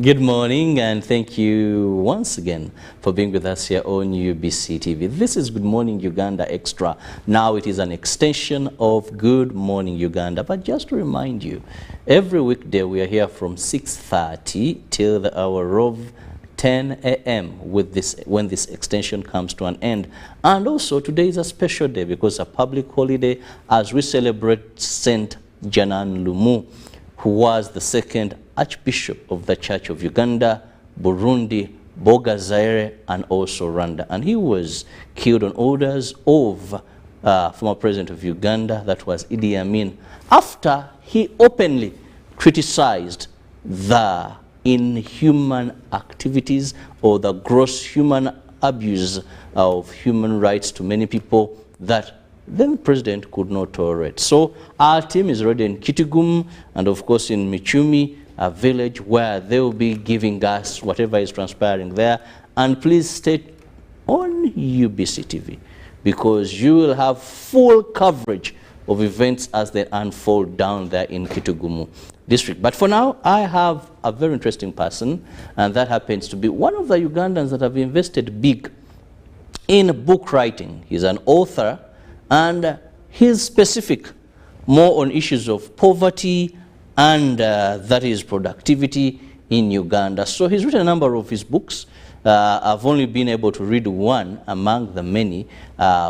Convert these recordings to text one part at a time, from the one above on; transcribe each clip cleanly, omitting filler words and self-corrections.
Good morning, and thank you once again for being with us here on UBC TV. This is Good Morning Uganda Extra. Now it is an extension of Good Morning Uganda. But just to remind you, every weekday we are here from 6:30 till the hour of 10 a.m. when this extension comes to an end. And also today is a special day because a public holiday as we celebrate Saint Janan Lumu, who was the second Archbishop of the Church of Uganda, Burundi, Boga Zaire, and also Rwanda. And he was killed on orders of former president of Uganda, that was Idi Amin, after he openly criticized the inhuman activities or the gross human abuse of human rights to many people that then the president could not tolerate. So our team is already in Kitgum and of course in Michumi, a village where they will be giving us whatever is transpiring there. And please stay on UBC TV because you will have full coverage of events as they unfold down there in Kitgum district. But for now, I have a very interesting person, and that happens to be one of the Ugandans that have invested big in book writing. He's an author, and he's specific more on issues of poverty and that is productivity in Uganda. So he's written a number of his books. I've only been able to read one among the many,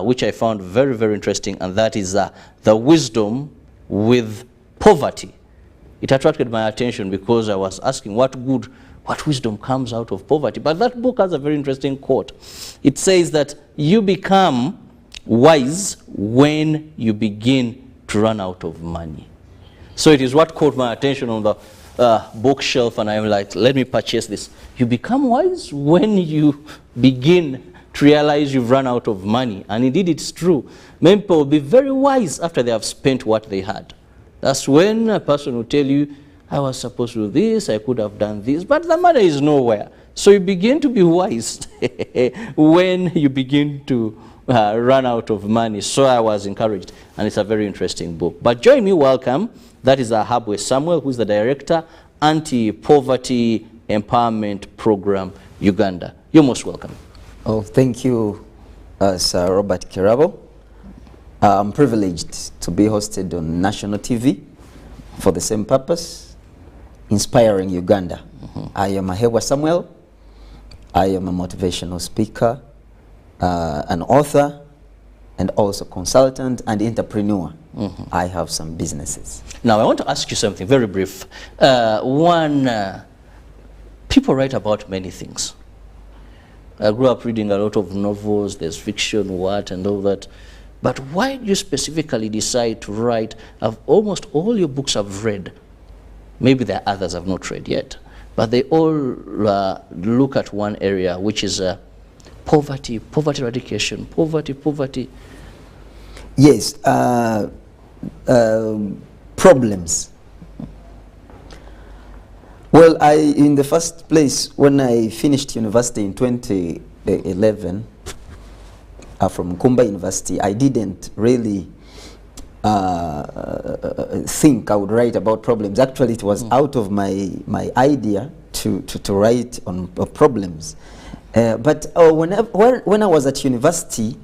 which I found very, very interesting, and that is The Wisdom with Poverty. It attracted my attention because I was asking what wisdom comes out of poverty. But that book has a very interesting quote. It says that you become wise when you begin to run out of money. So it is what caught my attention on the bookshelf, and I'm like, let me purchase this. You become wise when you begin to realize you've run out of money. And indeed it's true. Many people will be very wise after they have spent what they had. That's when a person will tell you, I was supposed to do this, I could have done this, but the money is nowhere. So you begin to be wise when you begin to run out of money. So I was encouraged, and it's a very interesting book. But join me, welcome. That is Ahabwe Samuel, who is the director, Anti-Poverty Empowerment Program, Uganda. You're most welcome. Oh, thank you, Sir Robert Kirabo. I'm privileged to be hosted on national TV for the same purpose, inspiring Uganda. I am Ahabwe Samuel. I am a motivational speaker, an author, and also consultant and entrepreneur. I have some businesses. Now, I want to ask you something very brief. People write about many things. I grew up reading a lot of novels, there's fiction, and all that. But why did you specifically decide to write? Almost all your books I've read. Maybe there are others I've not read yet. But they all look at one area, which is poverty eradication, poverty. Yes, problems. Well, in the first place, when I finished university in 2011, from Kumba University, I didn't really think I would write about problems. Actually, it was out of my idea to write on problems. But when I was at university,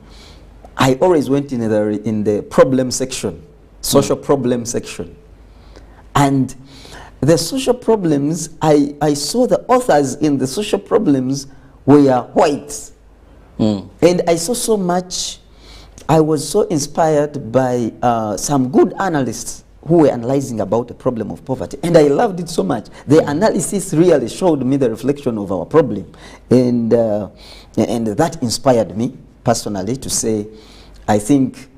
I always went in the problem section, social problem section. And the social problems, I saw the authors in the social problems were white. And I saw so much, I was so inspired by some good analysts who were analyzing about the problem of poverty. And I loved it so much. The analysis really showed me the reflection of our problem. And that inspired me personally to say, I think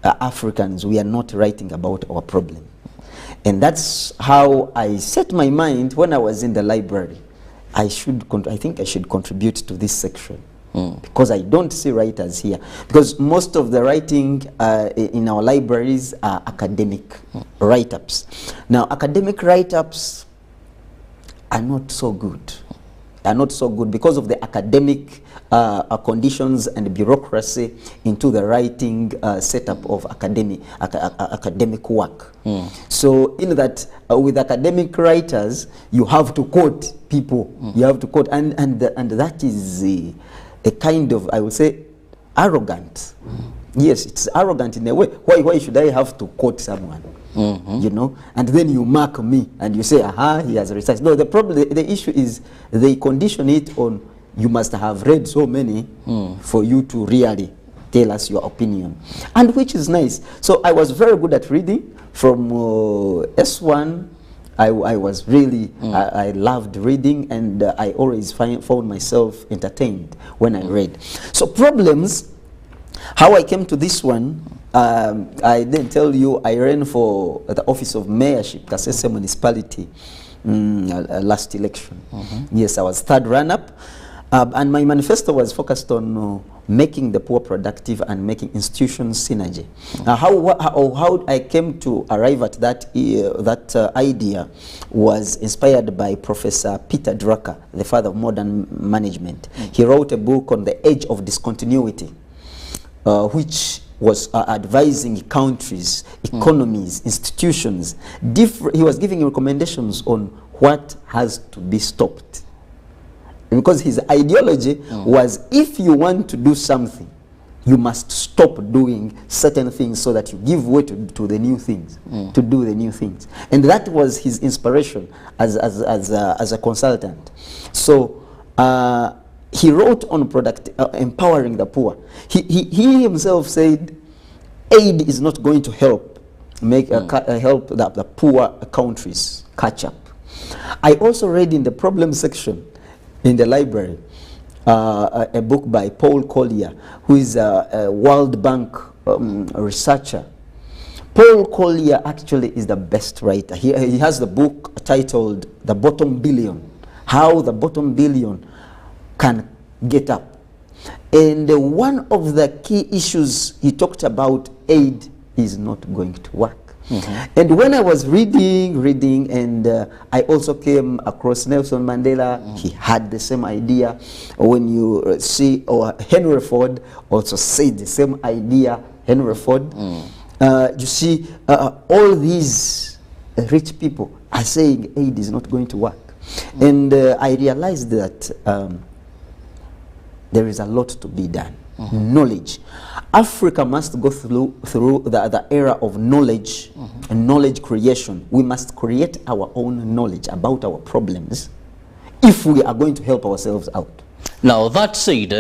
Africans, we are not writing about our problem. And that's how I set my mind when I was in the library. I think I should contribute to this section. Because I don't see writers here. Because most of the writing in our libraries are academic write-ups. Now, academic write-ups are not so good. are not so good because of the academic conditions and bureaucracy into the writing setup of academic work. So in that, with academic writers, you have to quote people. You have to quote, and that is a kind of, I would say, arrogant. Yes, it's arrogant in a way. Why should I have to quote someone? You know, and then you mark me and you say, aha, he has researched. No, the problem, the issue is they condition it on you must have read so many for you to really tell us your opinion, and which is nice. So I was very good at reading from S1. I was really, I loved reading, and I always found myself entertained when I read. So problems, how I came to this one, I didn't tell you, I ran for the office of mayorship, Kasese municipality, last election. Yes, I was third run-up, and my manifesto was focused on making the poor productive and making institutions synergy. How I came to arrive at that idea was inspired by Professor Peter Drucker, the father of modern management. He wrote a book on the age of discontinuity, which was advising countries, economies, institutions. He was giving recommendations on what has to be stopped. Because his ideology was, if you want to do something, you must stop doing certain things so that you give way to the new things, to do the new things. And that was his inspiration as a consultant. So he wrote on empowering the poor. He himself said, aid is not going to help help the poor countries catch up. I also read in the problem section in the library a book by Paul Collier, who is a World Bank researcher. Paul Collier actually is the best writer. He has the book titled The Bottom Billion, How the Bottom Billion Can Get Up. And one of the key issues he talked about, aid is not going to work. And when I was reading, and I also came across Nelson Mandela. He had the same idea. When you see, or Henry Ford also said the same idea, Henry Ford. You see, all these rich people are saying aid is not going to work. And I realized that there is a lot to be done. Knowledge. Africa must go through the era of knowledge and knowledge creation. We must create our own knowledge about our problems if we are going to help ourselves out. Now, that said,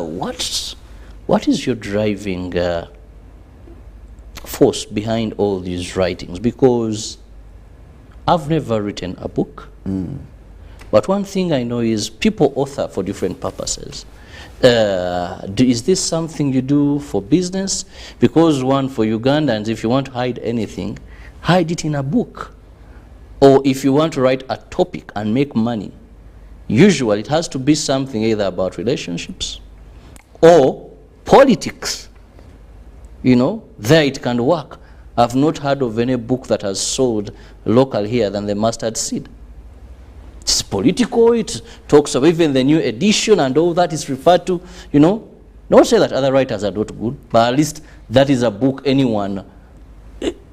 what is your driving force behind all these writings? Because I've never written a book, but one thing I know is people author for different purposes. Is this something you do for business? Because one, for Ugandans, if you want to hide anything, hide it in a book. Or if you want to write a topic and make money, usually it has to be something either about relationships or politics. You know, there it can work. I've not heard of any book that has sold local here than the mustard seed. It's political, it talks of even the new edition and all that is referred to, you know. Not say that other writers are not good, but at least that is a book anyone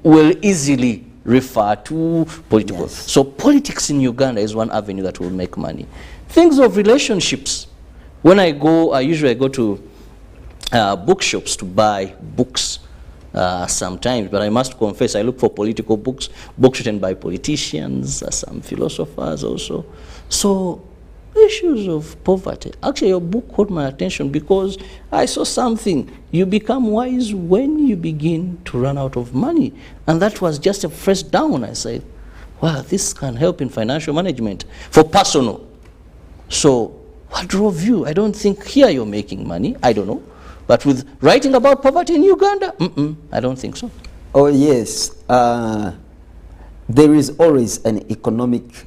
will easily refer to political. Yes. So politics in Uganda is one avenue that will make money. Things of relationships. When I usually go to bookshops to buy books sometimes, but I must confess I look for political books written by politicians, some philosophers also. So issues of poverty. Actually, your book caught my attention because I saw something. You become wise when you begin to run out of money. And that was just a first down. I said, wow, this can help in financial management for personal. So what drove you? I don't think here you're making money. I don't know. But with writing about poverty in Uganda, I don't think so. Oh, yes. There is always an economic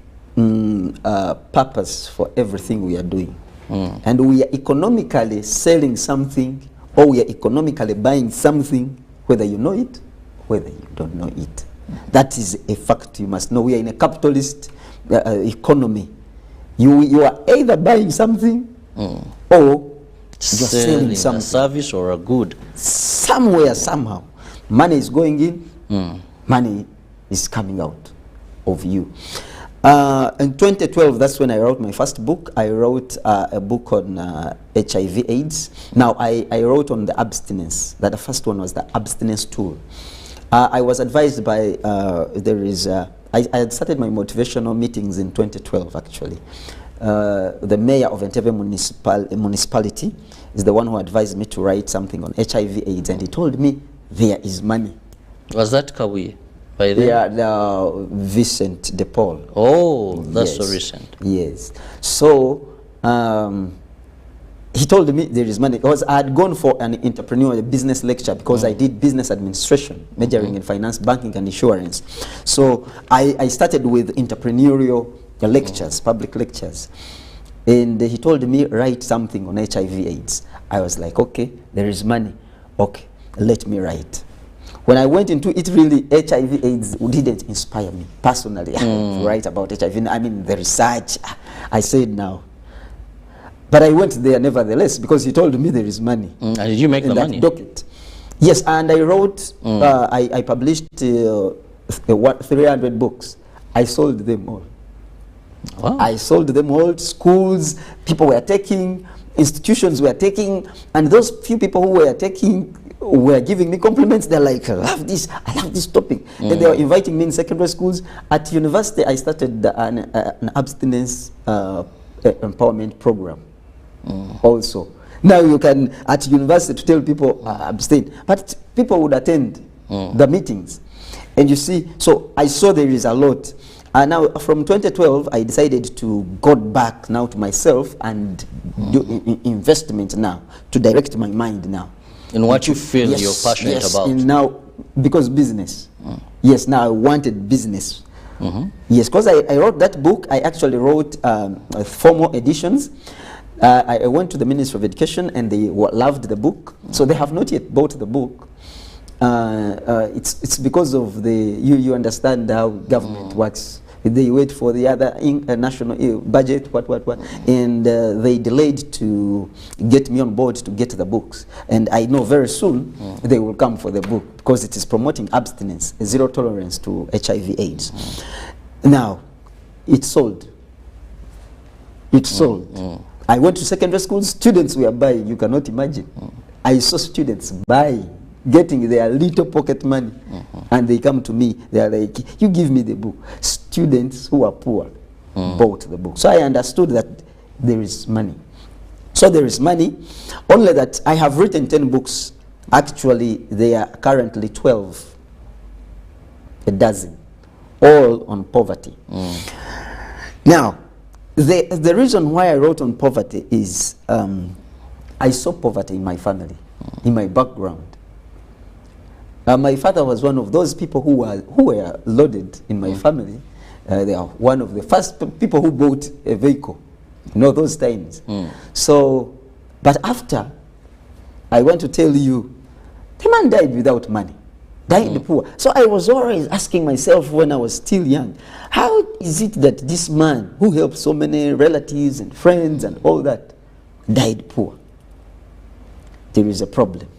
purpose for everything we are doing. And we are economically selling something, or we are economically buying something, whether you know it, whether you don't know it. That is a fact you must know. We are in a capitalist economy. You are either buying something or you're selling something. A service or a good. Somewhere, somehow, money is going in, money is coming out of you. In 2012, that's when I wrote my first book. I wrote a book on HIV/AIDS. Now, I wrote on the abstinence. That the first one was the abstinence tool. I was advised by, I had started my motivational meetings in 2012, actually. The mayor of Entebbe municipality is the one who advised me to write something on HIV/AIDS, and he told me there is money. Was that Kawi? By then? Yeah, the Vincent de Paul. Oh, that's yes. so recent. Yes. So he told me there is money, because I had gone for an entrepreneur business lecture, because I did business administration, majoring in finance, banking, and insurance. So I started with entrepreneurial lectures, public lectures. And he told me, write something on HIV/AIDS. I was like, okay, there is money. Okay, let me write. When I went into it, really, HIV/AIDS didn't inspire me personally to write about HIV. I mean, the research, I said now. But I went there nevertheless, because he told me there is money. And did you make the money? Docket. Yes, and I wrote, I published 300 books. I sold them all. Wow. I sold them all. Schools, people were taking, institutions were taking, and those few people who were taking were giving me compliments. They're like, I love this topic. And they were inviting me in secondary schools. At university, I started an abstinence empowerment program also. Now you can, at university, to tell people abstain, but people would attend the meetings. And you see, so I saw there is a lot. And now from 2012, I decided to go back now to myself and do investment now, to direct my mind now. In what you feel you're passionate about. Now, because business. Yes, now I wanted business. Yes, because I wrote that book. I actually wrote 4 more editions. I went to the Ministry of Education, and they loved the book. So they have not yet bought the book. It's because of the, you understand how government works. They wait for the other national budget, and they delayed to get me on board to get the books. And I know very soon they will come for the book, because it is promoting abstinence, zero tolerance to HIV/AIDS. Now, it sold. It sold. I went to secondary schools, students were buying, you cannot imagine. I saw students buying, getting their little pocket money, and they come to me, they are like, you give me the book. Students who are poor bought the book. So I understood that there is money. So there is money, only that I have written 10 books. Actually, there are currently 12, a dozen, all on poverty. Now, the reason why I wrote on poverty is I saw poverty in my family, in my background. My father was one of those people who were loaded in my family. They are one of the first people who bought a vehicle, those times. So, but after, I want to tell you, the man died without money, died poor. So I was always asking myself when I was still young, how is it that this man who helped so many relatives and friends and all that died poor? There is a problem.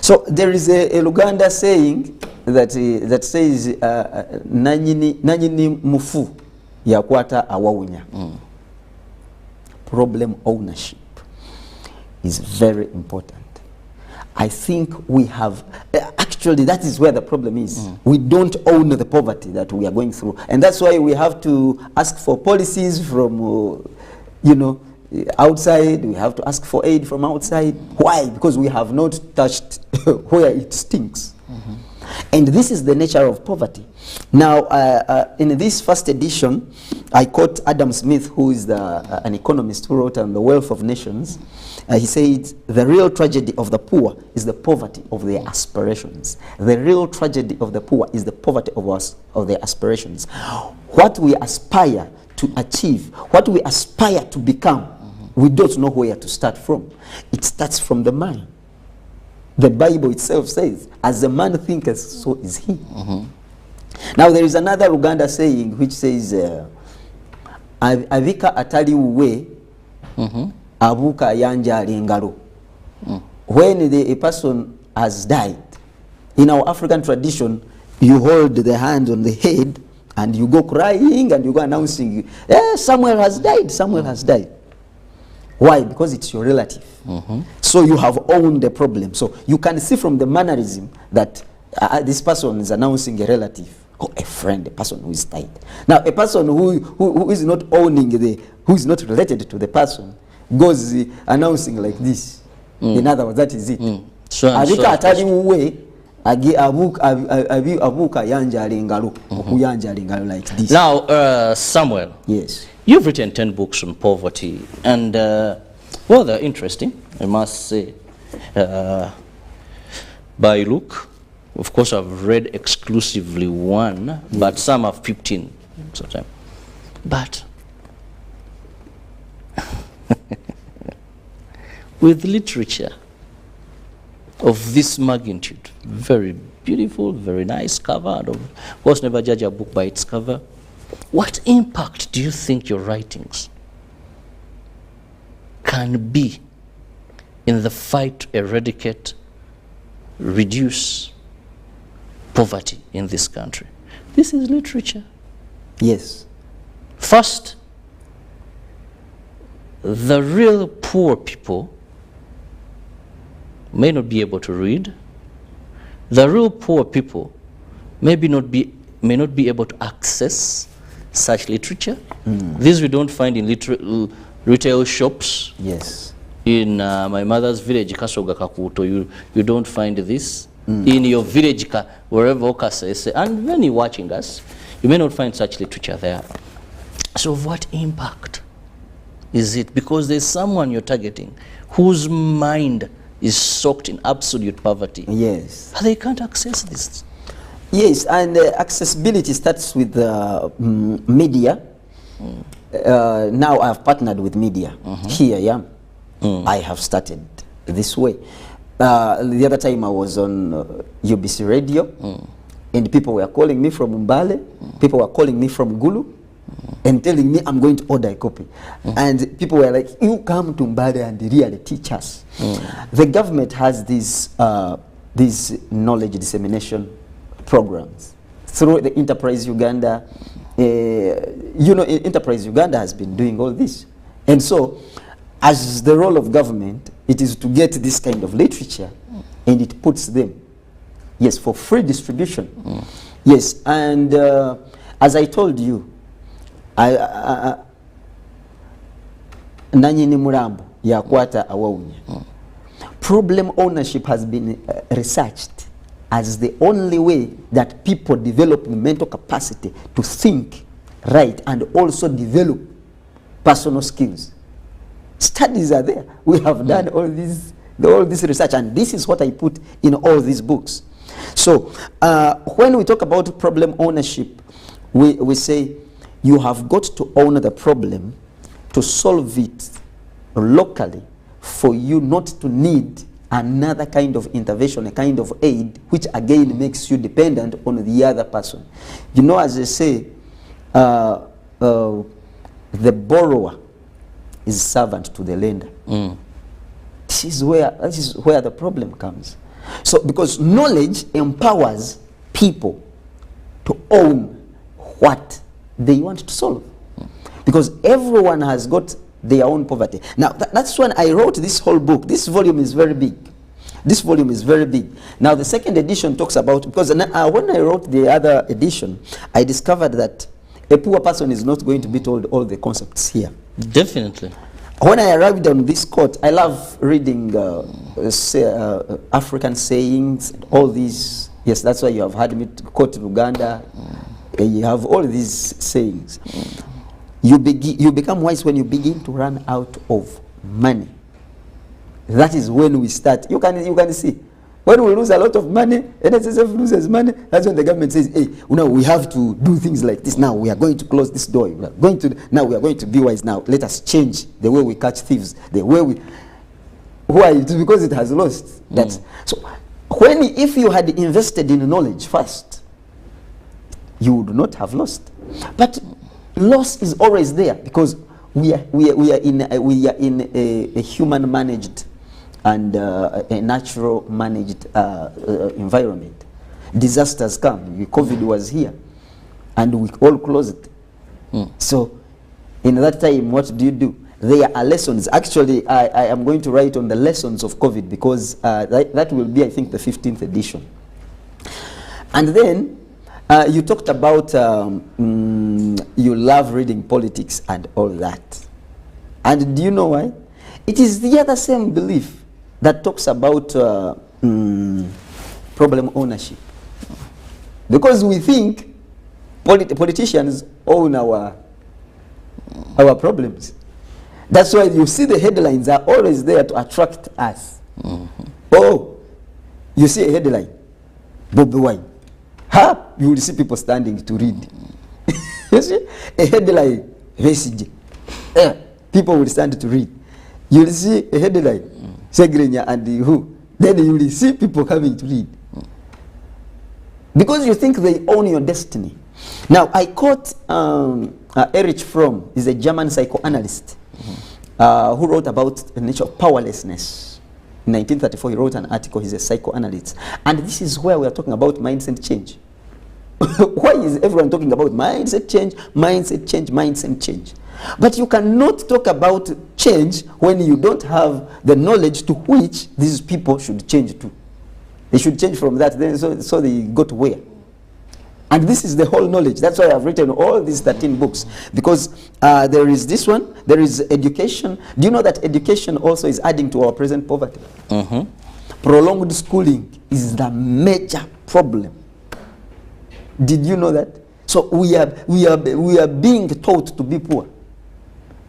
So there is a Uganda saying that says nanyini mufu yakwata awawunya. Problem ownership is very important. I think we have, actually that is where the problem is. We don't own the poverty that we are going through. And that's why we have to ask for policies from, outside. We have to ask for aid from outside. Why? Because we have not touched where it stinks. And this is the nature of poverty. Now, in this first edition, I quote Adam Smith, who is an economist who wrote on The Wealth of Nations. He said, the real tragedy of the poor is the poverty of their aspirations. The real tragedy of the poor is the poverty of their aspirations. What we aspire to achieve, what we aspire to become, we don't know where to start from. It starts from the mind. The Bible itself says, as a man thinketh, so is he. Now there is another Uganda saying which says, abika atali wuwe abuka yanjala engalo. When a person has died, in our African tradition, you hold the hand on the head and you go crying and you go announcing, Samuel has died, Samuel has died. Why? Because it's your relative. So you have owned the problem. So you can see from the mannerism that this person is announcing a relative or a friend, a person who is died. Now, a person who is not owning who is not related to the person goes announcing like this. In other words, that is it. Abika atali uwe abuka yanjala engalo, okuyanjala engalo like this. Now, Samuel. Yes. You've written 10 books on poverty, and well, they're interesting, I must say. By look, of course, I've read exclusively one, but some have 15 sometimes. But with literature of this magnitude, very beautiful, very nice cover, and of course, never judge a book by its cover. What impact do you think your writings can be in the fight to eradicate, reduce poverty in this country? This is literature. Yes. First, the real poor people may not be able to read. The real poor people may not be able to access such literature. This we don't find in retail shops. Yes. In my mother's village, Kasoga Kakuto, you don't find this. In your village, wherever Okasa, and when you're watching us, you may not find such literature there. So what impact is it? Because there's someone you're targeting whose mind is soaked in absolute poverty. Yes. But they can't access this. Yes, and accessibility starts with media. Now I've partnered with media. Here, yeah. I have started this way. The other time I was on UBC radio, and people were calling me from Mbale, people were calling me from Gulu, and telling me I'm going to order a copy. And people were like, you come to Mbale and really teach us. The government has these knowledge dissemination programs through the Enterprise Uganda. Enterprise Uganda has been doing all this. And so, as the role of government, it is to get this kind of literature, and it puts them, yes, for free distribution. Yes, and as I told you, Nanyini Murambo, Yakwata Awaunya. Problem ownership has been researched as the only way that people develop the mental capacity to think right and also develop personal skills. Studies are there. We have done all this research, and this is what I put in all these books. So when we talk about problem ownership, we say you have got to own the problem to solve it locally, for you not to need another kind of intervention, a kind of aid, which again makes you dependent on the other person. You know, as I say, the borrower is servant to the lender. This is where the problem comes. So, because knowledge empowers people to own what they want to solve. Because everyone has got their own poverty. Now, that's when I wrote this whole book. This volume is very big. This volume is very big. Now, the second edition talks about, because when I wrote the other edition, I discovered that a poor person is not going to be told all the concepts here. Definitely. When I arrived on this quote, I love reading African sayings, all these. Yes, that's why you have heard me quote Uganda. You have all these sayings. You become wise when you begin to run out of money. That is when we start. You can see. When we lose a lot of money, NSSF loses money, that's when the government says, hey, we have to do things like this now. We are going to close this door. We are going to be wise now. Let us change the way we catch thieves, the way we... Why? It's because it has lost. So, if you had invested in knowledge first, you would not have lost. But loss is always there because we are in a human managed and a natural managed environment. Disasters come. COVID was here, and we all closed. So, in that time, what do? There are lessons. Actually, I am going to write on the lessons of COVID because that will be, I think, the 15th edition. And then you talked about you love reading politics and all that. And do you know why? It is the other same belief that talks about problem ownership. Because we think politicians own our problems. That's why you see the headlines are always there to attract us. Oh, you see a headline, Bobby Wine. You will see people standing to read. You see a headline, Vesige. People will stand to read. You will see a headline, Segrenya and who. Then you will see people coming to read. Because you think they own your destiny. Now, I quote Erich Fromm, he's a German psychoanalyst, who wrote about the nature of powerlessness. In 1934, he wrote an article. He's a psychoanalyst. And this is where we are talking about mindset change. Why is everyone talking about mindset change, mindset change, mindset change? But you cannot talk about change when you don't have the knowledge to which these people should change to. They should change from that, then so they go to where? And this is the whole knowledge. That's why I've written all these 13 books. Because there is this one, there is education. Do you know that education also is adding to our present poverty? Prolonged schooling is the major problem. Did you know that? So we are being taught to be poor.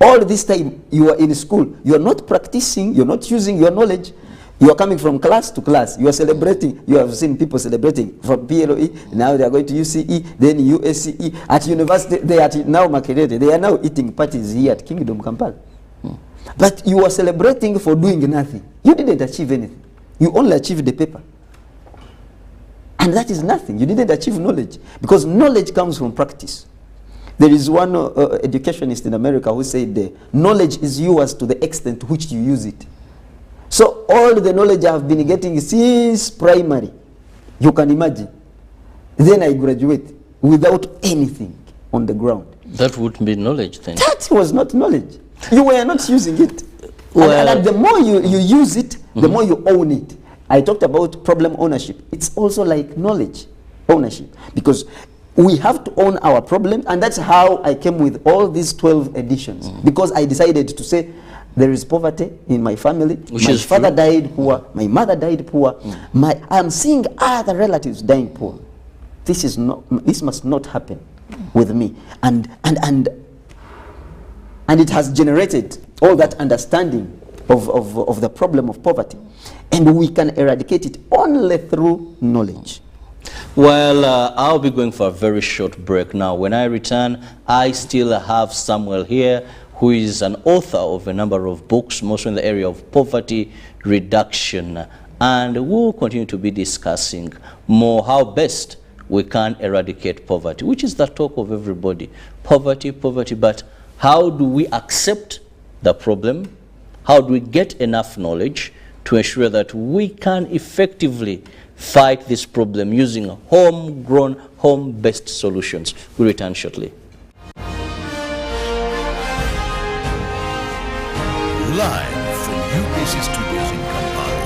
All this time you are in school, you are not practicing, you are not using your knowledge. You are coming from class to class. You are celebrating. You have seen people celebrating from PLOE. Now they are going to UCE, then USCE. At university, they are now Makerere. They are now eating parties here at Kingdom Kampala. But you are celebrating for doing nothing. You didn't achieve anything. You only achieved the paper. And that is nothing. You didn't achieve knowledge. Because knowledge comes from practice. There is one educationist in America who said, knowledge is yours to the extent to which you use it. So all the knowledge I have been getting since primary, you can imagine. Then I graduate without anything on the ground. That would be knowledge then. That was not knowledge. You were not using it. Well, and the more you use it, the more you own it. I talked about problem ownership. It's also like knowledge ownership. Because we have to own our problem, and that's how I came with all these 12 editions. Because I decided to say, there is poverty in my family. My father died poor. My mother died poor. I am seeing other relatives dying poor. This must not happen with me. And it has generated all that understanding of the problem of poverty. And we can eradicate it only through knowledge. Well, I'll be going for a very short break now. When I return, I still have Samuel here, who is an author of a number of books, mostly in the area of poverty reduction. And we'll continue to be discussing more how best we can eradicate poverty, which is the talk of everybody. Poverty, poverty, but how do we accept the problem? How do we get enough knowledge to ensure that we can effectively fight this problem using homegrown, home-based solutions? We'll return shortly. Live from UBC Studios in Kampala,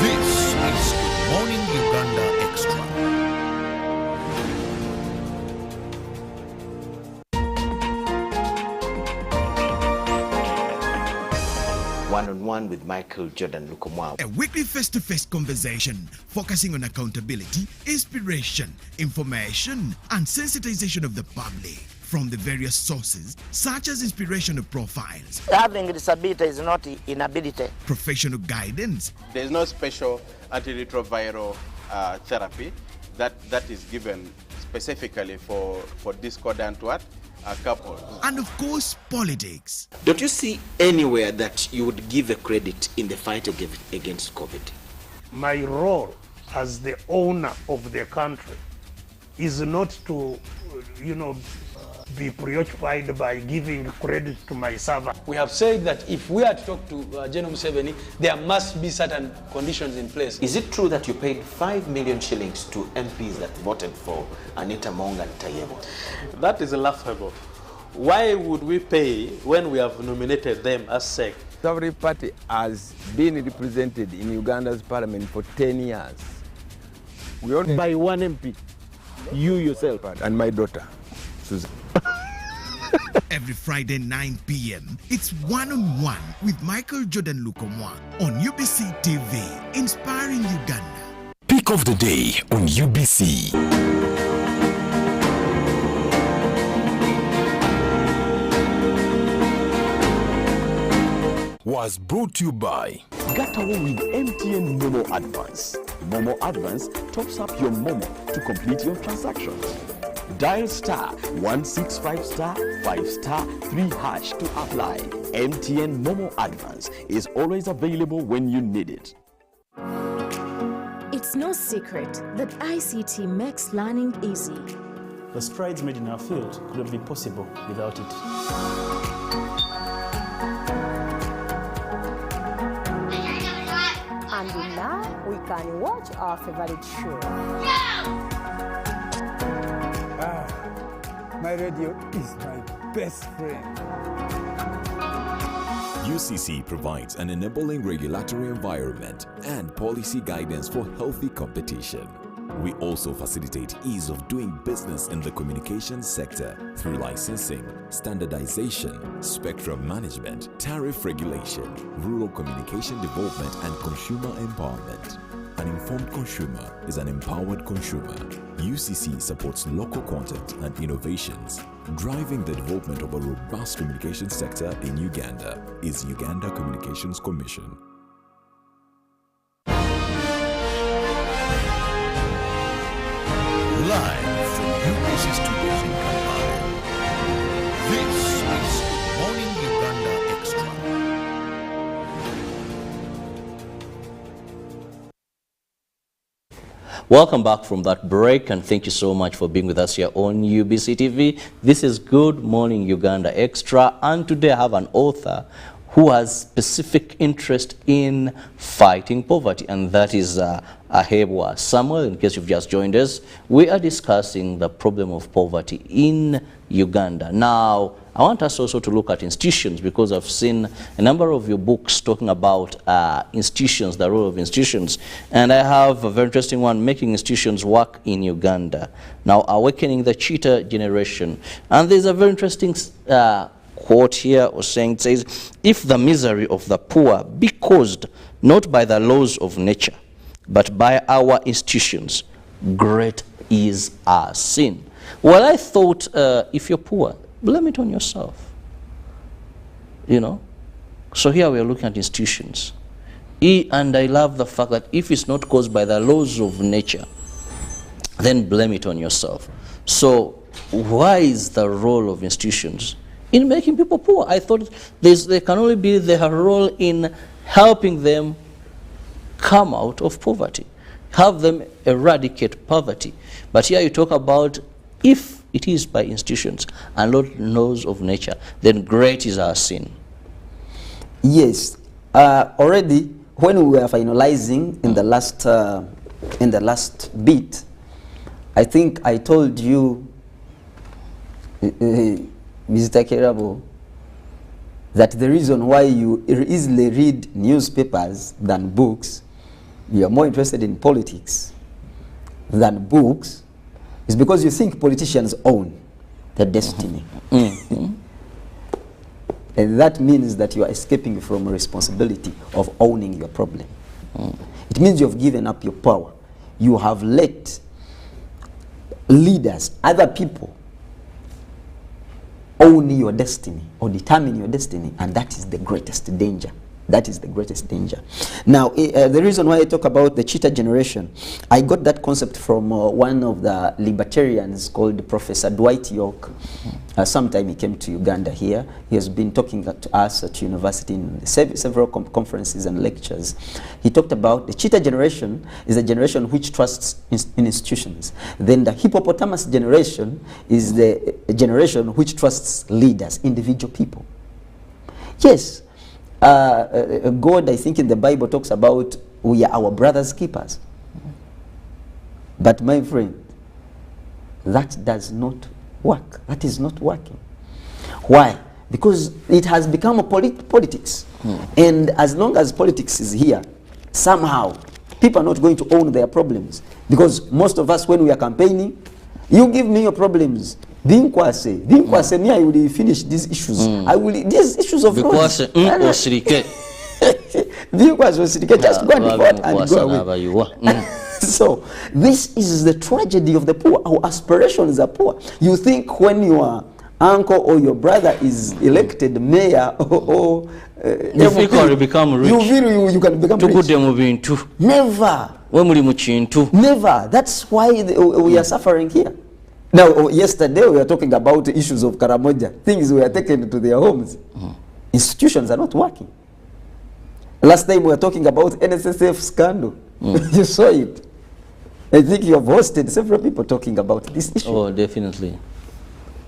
this is Good Morning Uganda Extra. One-on-one with Michael Jordan Lukomwa. A weekly face-to-face conversation focusing on accountability, inspiration, information, and sensitization of the public from the various sources, such as inspirational profiles. Having a disability is not inability. Professional guidance. There is no special antiretroviral therapy that is given specifically for discordant couples. And of course, politics. Don't you see anywhere that you would give a credit in the fight against COVID? My role as the owner of the country is not to, be preoccupied by giving credit to my server. We have said that if we are to talk to General Museveni, there must be certain conditions in place. Is it true that you paid 5 million shillings to MPs that voted for Anita Monga and Tayebo? That is laughable. Why would we pay when we have nominated them as SEC? Every party has been represented in Uganda's parliament for 10 years. We own by one MP, you yourself. And my daughter, Susan. Every Friday 9 p.m. it's One-on-One with Michael Jordan Lukomwa on UBC TV, inspiring Uganda. Pick of the day on UBC. Was brought to you by Get away with MTN Momo Advance. Momo Advance tops up your Momo to complete your transactions. Dial *165*5*3# to apply. MTN Momo Advance is always available when you need it. It's no secret that ICT makes learning easy. The strides made in our field couldn't be possible without it. And now we can watch our favorite show. My radio is my best friend. UCC provides an enabling regulatory environment and policy guidance for healthy competition. We also facilitate ease of doing business in the communications sector through licensing, standardization, spectrum management, tariff regulation, rural communication development, and consumer empowerment. An informed consumer is an empowered consumer. UCC supports local content and innovations. Driving the development of a robust communication sector in Uganda is Uganda Communications Commission. Live from UBC Studios in Kampala, this is Morning Uganda Extra. Welcome back from that break, and thank you so much for being with us here on UBC TV. This is Good Morning Uganda Extra, and today I have an author who has specific interest in fighting poverty, and that is Ahebwa Samuel. In case you've just joined us, we are discussing the problem of poverty in Uganda. Now, I want us also to look at institutions, because I've seen a number of your books talking about institutions, the role of institutions, and I have a very interesting one, Making Institutions Work in Uganda. Now, Awakening the Cheetah Generation. And there's a very interesting quote here, or saying, it says, if the misery of the poor be caused not by the laws of nature, but by our institutions, great is our sin. Well, I thought if you're poor, blame it on yourself. You know? So here we are looking at institutions. And I love the fact that if it's not caused by the laws of nature, then blame it on yourself. So why is the role of institutions in making people poor? I thought they can only be their role in helping them come out of poverty, have them eradicate poverty. But here you talk about if it is by institutions and not laws of nature, then great is our sin. Yes, already when we were finalizing in the last bit, I think I told you, Mr. Kerabo, that the reason why you easily read newspapers than books, you are more interested in politics than books, is because you think politicians own their destiny. And that means that you are escaping from a responsibility of owning your problem. It means you have given up your power. You have let leaders, other people, own your destiny or determine your destiny, and that is the greatest danger That is the greatest danger. Now, the reason why I talk about the Cheetah Generation, I got that concept from one of the libertarians called Professor Dwight York. Sometime he came to Uganda here. He has been talking to us at university in several conferences and lectures. He talked about the Cheetah Generation is a generation which trusts in institutions. Then the Hippopotamus Generation is the generation which trusts leaders, individual people. Yes. God, I think in the Bible talks about we are our brother's keepers. But my friend, that does not work. That is not working. Why? Because it has become a politics. And as long as politics is here, somehow people are not going to own their problems. Because most of us, when we are campaigning, you give me your problems. Me, I will finish these issues. I will these issues of roads. Just go and report and go away. So this is the tragedy of the poor. Our aspirations are poor. You think when your uncle or your brother is elected mayor or you become rich. You can become rich. Never. Never. That's why we are suffering here. Now, yesterday we were talking about issues of Karamoja. Things were taken to their homes. Institutions are not working. Last time we were talking about NSSF scandal. You saw it. I think you have hosted several people talking about this issue. Oh, definitely.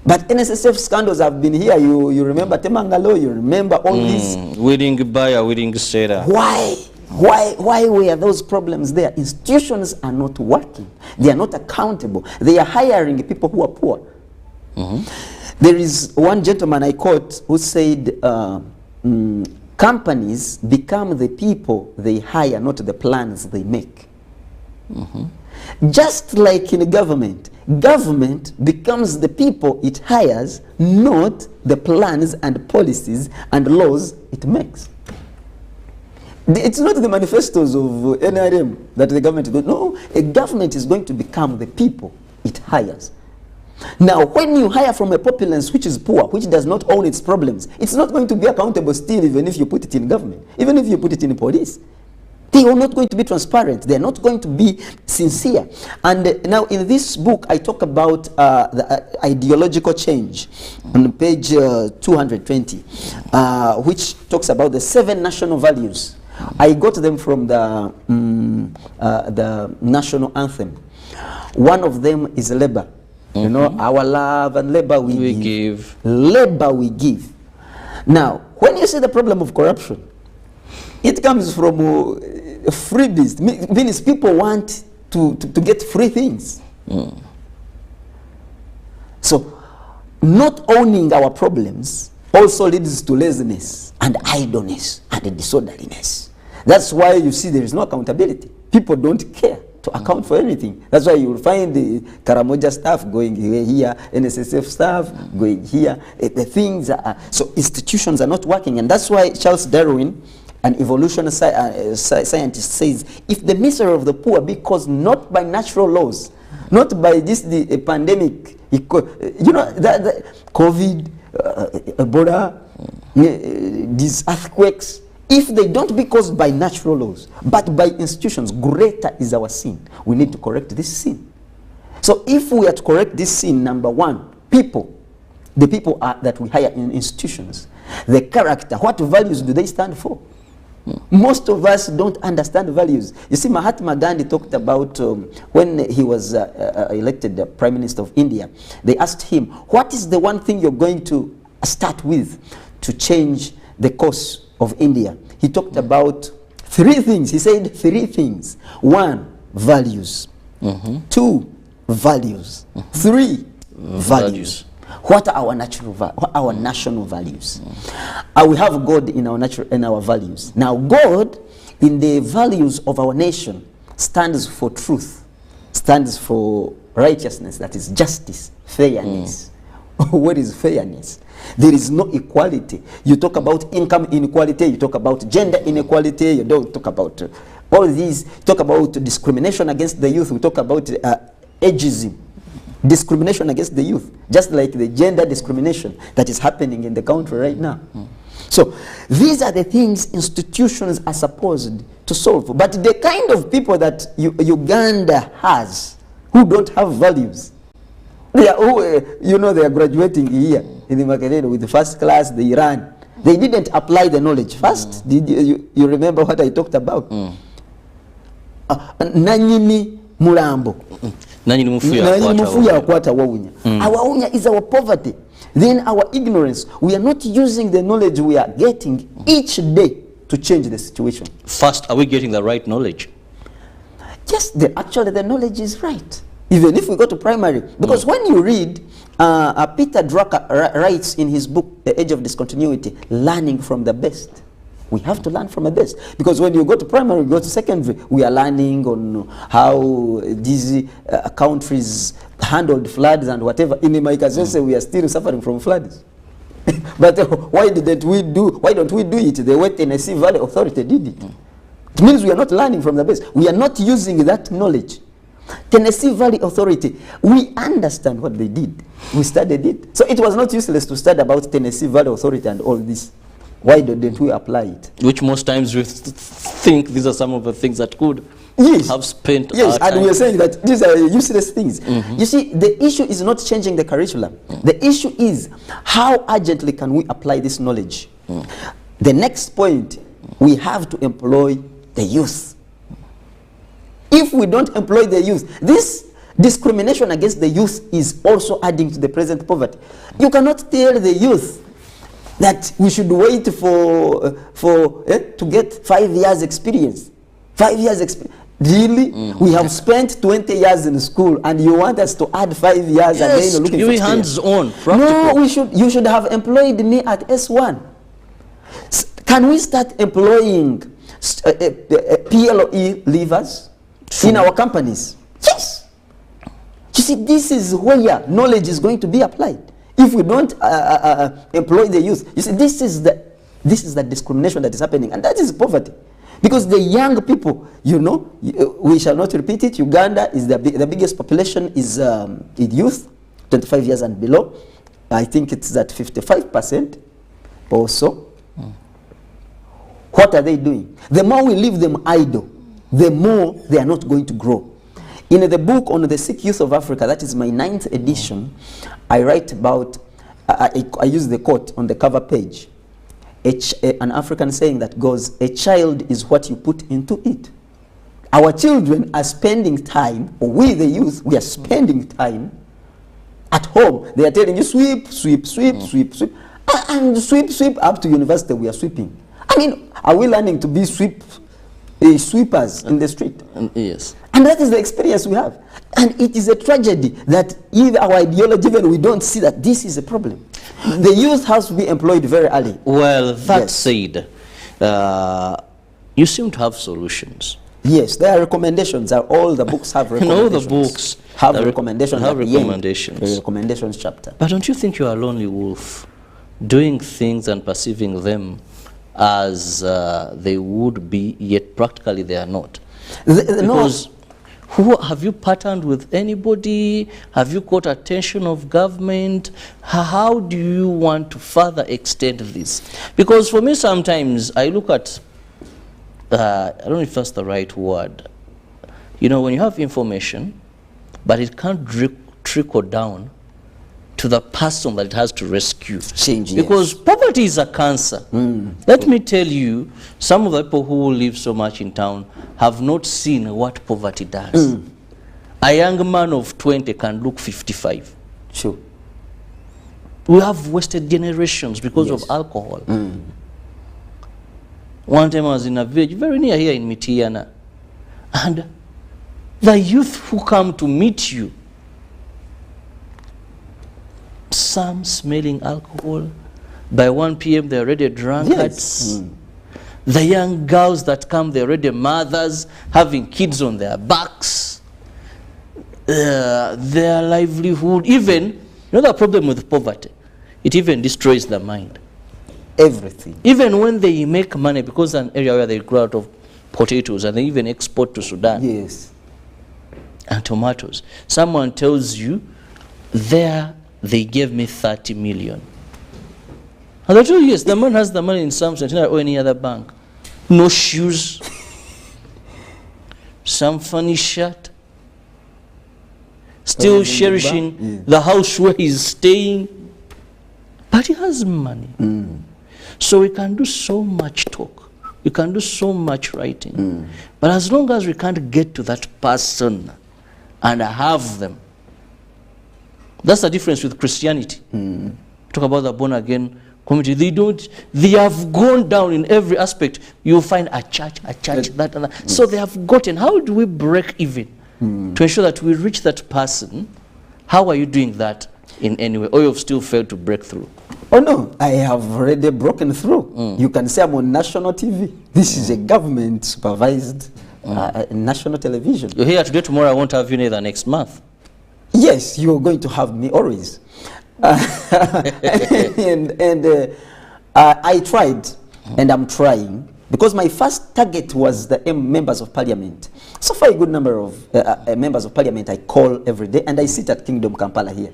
But NSSF scandals have been here. You remember Temangalo, you remember all these. Willing buyer, willing seller. Why? Why were those problems there? Institutions are not working. They are not accountable. They are hiring people who are poor. There is one gentleman I quote who said, companies become the people they hire, not the plans they make. Just like in government, government becomes the people it hires, not the plans and policies and laws it makes. It's not the manifestos of NRM that the government is going. No, a government is going to become the people it hires. Now, when you hire from a populace which is poor, which does not own its problems, it's not going to be accountable still, even if you put it in government, even if you put it in police. They are not going to be transparent. They are not going to be sincere. And now in this book, I talk about the ideological change on page 220, which talks about the 7 national values. I got them from the national anthem. One of them is labor. You know, our love and labor we give. Labor we give. Now, when you see the problem of corruption, it comes from freebies. Means people want to get free things. So, not owning our problems also leads to laziness and idleness and disorderliness. That's why you see there is no accountability. People don't care to account for anything. That's why you will find the Karamoja staff going here, NSSF staff going here. The things are, so institutions are not working, and that's why Charles Darwin, an evolutionary scientist, says, if the misery of the poor be caused not by natural laws, not by the pandemic, you know, the COVID, Ebola, these earthquakes, if they don't be caused by natural laws, but by institutions, greater is our sin. We need to correct this sin. So if we are to correct this sin, number one, people, the people that we hire in institutions, the character, what values do they stand for? Most of us don't understand values. You see, Mahatma Gandhi talked about when he was elected the Prime Minister of India, they asked him, what is the one thing you're going to start with to change the course of India? He talked about 3 things. He said 3 things. 1, values. 2, values. 3, values. What are our national values? We have God in our values. Now, God, in the values of our nation, stands for truth, stands for righteousness, that is justice, fairness. What is fairness? There is no equality. You talk about income inequality, you talk about gender inequality, you don't talk about all these. Talk about discrimination against the youth, we talk about ageism. Discrimination against the youth, just like the gender discrimination that is happening in the country right now. So these are the things institutions are supposed to solve. But the kind of people that Uganda has, who don't have values, they are, they are graduating here in the Makerere with the first class, they ran. They didn't apply the knowledge first. Did you remember what I talked about? Nanyini mulambo. Nanyini mufuya akwata wawunya. Awawunya is our poverty. Then our ignorance. We are not using the knowledge we are getting each day to change the situation. First, are we getting the right knowledge? Yes, actually the knowledge is right. Even if we go to primary. Because when you read, Peter Drucker writes in his book, The Age of Discontinuity, learning from the best. We have to learn from the best. Because when you go to primary, you go to secondary, we are learning on how these countries handled floods and whatever. In Maikazese, we are still suffering from floods. But why don't we do it the way Tennessee Valley Authority did it? It means we are not learning from the best. We are not using that knowledge. Tennessee Valley Authority, we understand what they did. We studied it. So it was not useless to study about Tennessee Valley Authority and all this. Why didn't we apply it? Which most times we think these are some of the things that could have spent Yes, our and time. we are saying that these are useless things. You see, the issue is not changing the curriculum. The issue is how urgently can we apply this knowledge? The next point, we have to employ the youth. If we don't employ the youth, this discrimination against the youth is also adding to the present poverty. You cannot tell the youth that we should wait to get 5 years experience. 5 years experience. Really? We have spent 20 years in school and you want us to add 5 years yes, again looking for experience? hands-on, practical. No, you should have employed me at S1. Can we start employing PLOE leavers in our companies? Yes. You see, this is where knowledge is going to be applied. If we don't employ the youth, you see, this is the discrimination that is happening, and that is poverty. Because the young people, we shall not repeat it. Uganda is the biggest population is youth, 25 years and below. I think it's at 55% or so. What are they doing? The more we leave them idle, the more they are not going to grow. In the book on the sick youth of Africa, that is my 9th edition, I write about, I use the quote on the cover page, an African saying that goes, a child is what you put into it. Our children are spending time, or we the youth, we are spending time at home. They are telling you sweep, sweep, sweep, sweep, sweep, and sweep, sweep up to university we are sweeping. I mean, are we learning to be sweepers in the street? Yes. And that is the experience we have. And it is a tragedy that even our ideology, even we don't see that this is a problem. The youth has to be employed very early. Well, that said, you seem to have solutions. Yes, there are recommendations. All the books have recommendations. All the books have recommendations. Have recommendations. The recommendations chapter. But don't you think you are a lonely wolf, doing things and perceiving them as they would be, yet practically they are not? Because have you partnered with anybody? Have you caught attention of government? How do you want to further extend this? Because for me, sometimes I look at, I don't know if that's the right word. When you have information, but it can't trickle down to the person that it has to rescue. Because poverty is a cancer. Let me tell you, some of the people who live so much in town have not seen what poverty does. A young man of 20 can look 55. Sure. We have wasted generations because of alcohol. One time I was in a village very near here in Mitiana, and the youth who come to meet you, some smelling alcohol, by 1 p.m. they're already drunkards. The young girls that come, they're already mothers, having kids on their backs. Their livelihood, even, the problem with poverty, it even destroys the mind. Everything. Even when they make money, because an area where they grow out of potatoes, and they even export to Sudan. Yes. And tomatoes. Someone tells you, there they gave me 30 million. And I told you, yes, the man has the money in some Centenary or any other bank. No shoes, some funny shirt, still cherishing the house where he's staying, but he has money. So we can do so much talk, we can do so much writing, but as long as we can't get to that person and have them, that's the difference with Christianity. Talk about the born again community. They have gone down in every aspect. You'll find a church, that and that. So they have gotten. How do we break even to ensure that we reach that person? How are you doing that in any way? Or you've still failed to break through? Oh no, I have already broken through. You can say I'm on national TV. This is a government supervised national television. You're here today, tomorrow I won't have you neither next month. Yes, you're going to have me always. I tried, and I'm trying, because my first target was the members of parliament. So far, a good number of members of parliament I call every day, and I sit at Kingdom Kampala here.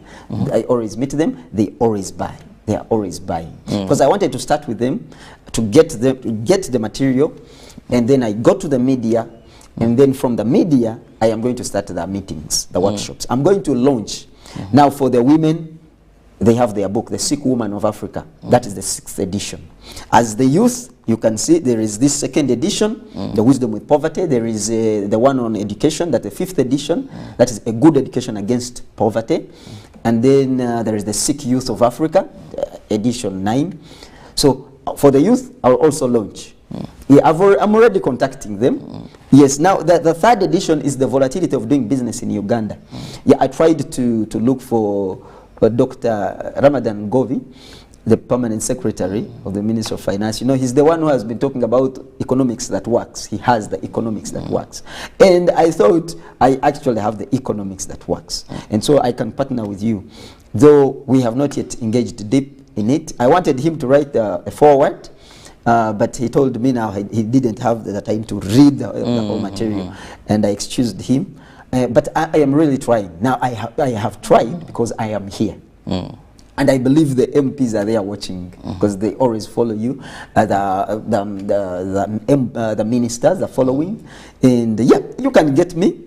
I always meet them. They always buy. They are always buying, because I wanted to start with them to get the material, and then I go to the media, and then from the media I am going to start the meetings, the workshops. I'm going to launch now for the women. They have their book, The Sick Woman of Africa. That is the 6th edition. As the youth, you can see there is this 2nd edition, The Wisdom with Poverty. There is the one on education, that's the 5th edition. That is a good education against poverty. And then there is The Sick Youth of Africa, edition 9. So for the youth, I'll also launch. Yeah, I'm already contacting them. Yes, now the 3rd edition is The Volatility of Doing Business in Uganda. Yeah, I tried to look for Dr. Ramadan Govi, the permanent secretary of the Ministry of Finance. You know, he's the one who has been talking about economics that works. He has the economics that works. And I thought I actually have the economics that works. And so I can partner with you. Though we have not yet engaged deep in it. I wanted him to write a foreword, but he told me now he didn't have the time to read the whole material. And I excused him. But I am really trying. Now I have tried because I am here. And I believe the MPs are there watching, because they always follow you. The ministers are following. And yeah, you can get me.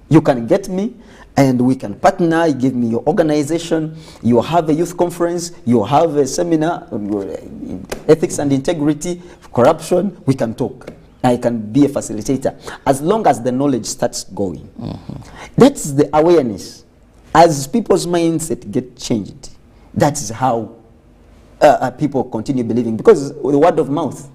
You can get me. And we can partner. You give me your organization. You have a youth conference. You have a seminar on ethics and integrity, corruption. We can talk. I can be a facilitator as long as the knowledge starts going. That's the awareness. As people's mindset get changed, that is how people continue believing, because the word of mouth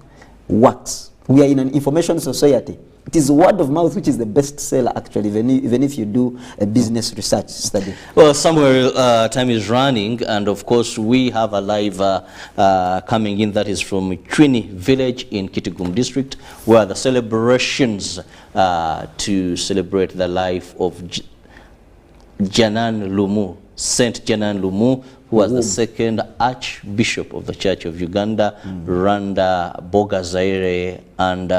works. We are in an information society. It is word of mouth which is the best seller, actually, even if you do a business research study. Well, Samuel, time is running, and of course we have a live coming in that is from Chwini village in Kitgum district, where the celebrations to celebrate the life of Janan Lumu, Saint Janan Lumu, who was the 2nd Archbishop of the Church of Uganda, Rwanda, Boga Zaire, and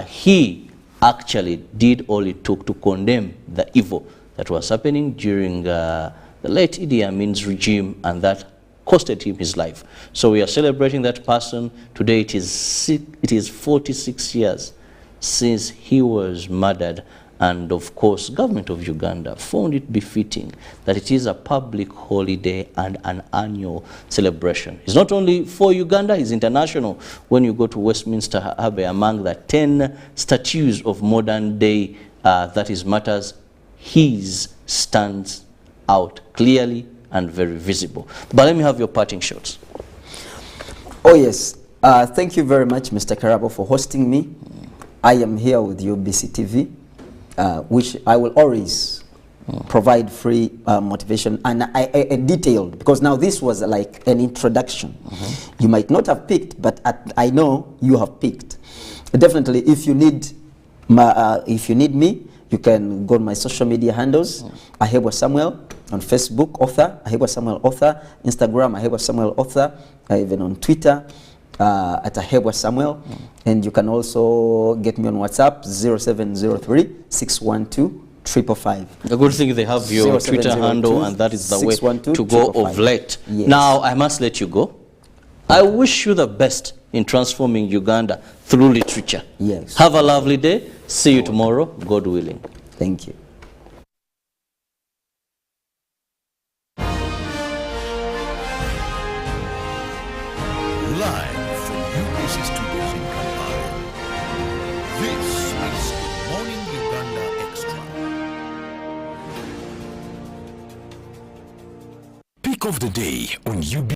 he actually did all it took to condemn the evil that was happening during the late Idi Amin's regime, and that costed him his life. So we are celebrating that person. Today it is 46 years since he was murdered. And of course, government of Uganda found it befitting that it is a public holiday and an annual celebration. It's not only for Uganda, it's international. When you go to Westminster Abbey, among the 10 statues of modern day that is matters, his stands out clearly and very visible. But let me have your parting shots. Oh yes, thank you very much, Mr. Karabo, for hosting me. I am here with UBC TV. Which I will always provide free motivation and a detailed, because now this was like an introduction. You might not have picked, but I know you have picked. Definitely, if you need me, you can go on my social media handles. Ahebwa Samuel on Facebook, author. Ahebwa Samuel author. Instagram, Ahebwa Samuel author. Even on Twitter. At Ahebwa Samuel, and you can also get me on WhatsApp 0703-612-555. The good thing they have your Twitter handle, and that is the way to go of late. Yes. Now I must let you go. I wish you the best in transforming Uganda through literature. Yes. Have a lovely day. See you tomorrow, God willing. Thank you. Live from UBC Studios in Kampala. This is Good Morning Uganda Extra. Pick of the day on UBC.